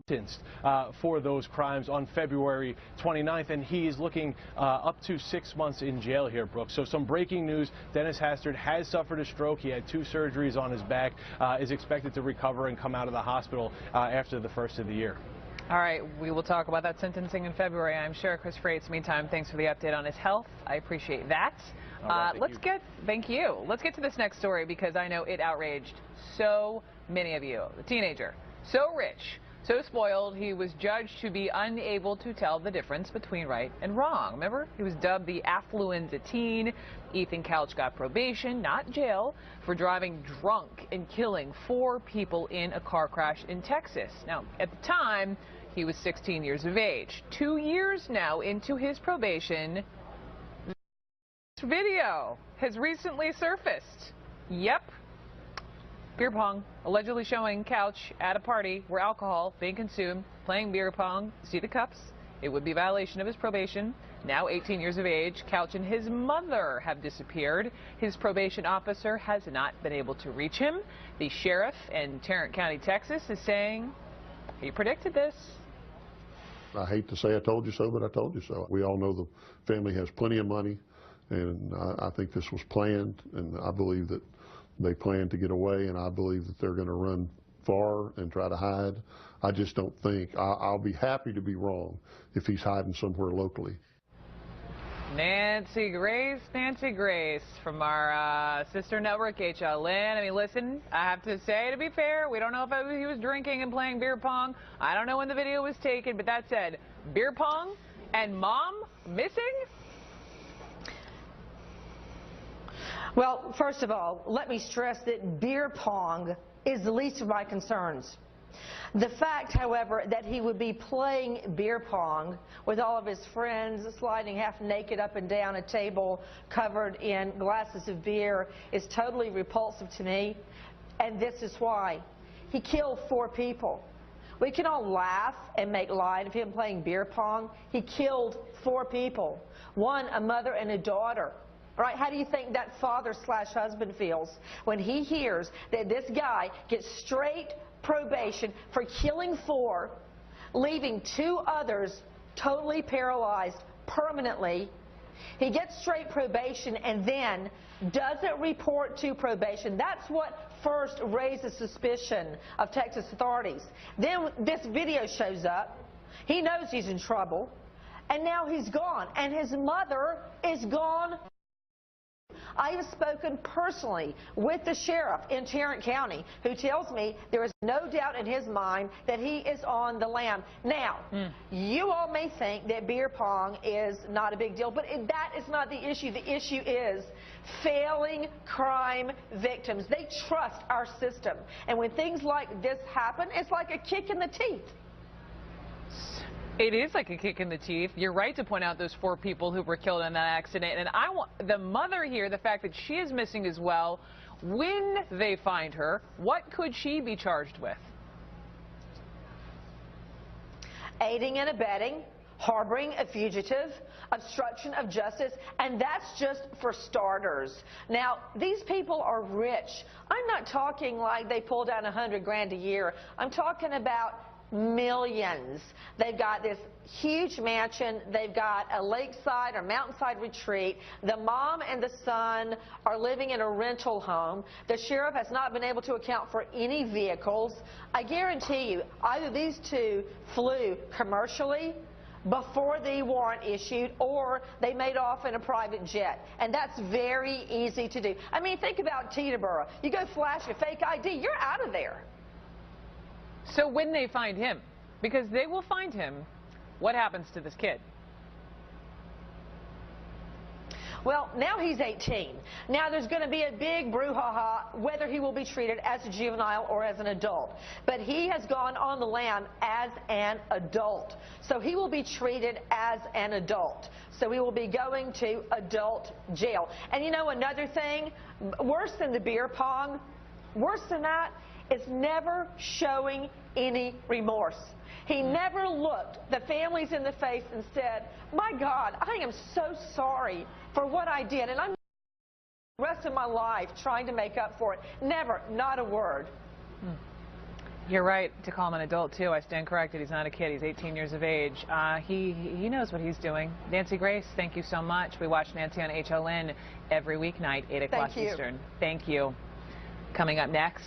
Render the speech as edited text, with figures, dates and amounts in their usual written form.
sentenced for those crimes on February 29th, and he is looking up to 6 months in jail here, Brooke. So some breaking news: Dennis Hastert has suffered a stroke. He had 2 surgeries on his back, is expected to recover and come out of the hospital after the first of the year. All right, we will talk about that sentencing in February, I'm sure. Chris Freites, meantime, thanks for the update on his health. I appreciate that. Thank you. Let's get to this next story, because I know it outraged so many of you. The teenager, so rich, so spoiled, he was judged to be unable to tell the difference between right and wrong. Remember, he was dubbed the Affluenza teen. Ethan Couch got probation, not jail, for driving drunk and killing 4 people in a car crash in Texas. Now, at the time, he was 16 years of age. 2 years now into his probation, this video has recently surfaced. Yep. Beer pong, allegedly showing Couch at a party where alcohol being consumed, playing beer pong. See the cups? It would be a violation of his probation. Now 18 years of age, Couch and his mother have disappeared. His probation officer has not been able to reach him. The sheriff in Tarrant County, Texas, is saying he predicted this. I hate to say I told you so, but I told you so. We all know the family has plenty of money, and I think this was planned, and I believe that they plan to get away, and I believe that they're going to run far and try to hide. I just don't think. I'll be happy to be wrong if he's hiding somewhere locally. Nancy Grace from our sister network, HLN. I mean, listen, I have to say, to be fair, we don't know if he was drinking and playing beer pong. I don't know when the video was taken, but that said, beer pong and mom missing? Well, first of all, let me stress that beer pong is the least of my concerns. The fact, however, that he would be playing beer pong with all of his friends, sliding half naked up and down a table covered in glasses of beer, is totally repulsive to me, and this is why. He killed 4 people. We can all laugh and make light of him playing beer pong. He killed 4 people, 1 a mother and a daughter. All right, how do you think that father/husband feels when he hears that this guy gets straight probation for killing 4, leaving 2 others totally paralyzed permanently? He gets straight probation and then doesn't report to probation. That's what first raises suspicion of Texas authorities. Then this video shows up. He knows he's in trouble, and now he's gone, and his mother is gone. I have spoken personally with the sheriff in Tarrant County, who tells me there is no doubt in his mind that he is on the lam. Now, you all may think that beer pong is not a big deal, but that is not the issue. The issue is failing crime victims. They trust our system. And when things like this happen, it's like a kick in the teeth. It is like a kick in the teeth. You're right to point out those 4 people who were killed in that accident. And I want the mother here, the fact that she is missing as well. When they find her, what could she be charged with? Aiding and abetting, harboring a fugitive, obstruction of justice, and that's just for starters. Now, these people are rich. I'm not talking like they pull down $100 grand a year. I'm talking about millions. They've got this huge mansion. They've got a lakeside or mountainside retreat. The mom and the son are living in a rental home. The sheriff has not been able to account for any vehicles. I guarantee you, either these 2 flew commercially before the warrant issued, or they made off in a private jet. And that's very easy to do. I mean, think about Teterboro. You go flash a fake ID, you're out of there. So when they find him, because they will find him, what happens to this kid? Well, now he's 18. Now there's going to be a big brouhaha whether he will be treated as a juvenile or as an adult. But he has gone on the lam as an adult. So he will be treated as an adult. So he will be going to adult jail. And you know another thing, worse than the beer pong, worse than that, is never showing any remorse. He never looked the families in the face and said, my God, I am so sorry for what I did, and I'm the rest of my life trying to make up for it. Never, not a word. You're right to call him an adult, too. I stand corrected. He's not a kid. He's 18 years of age. He knows what he's doing. Nancy Grace, thank you so much. We watch Nancy on HLN every weeknight, 8 o'clock Eastern. Thank you. Coming up next.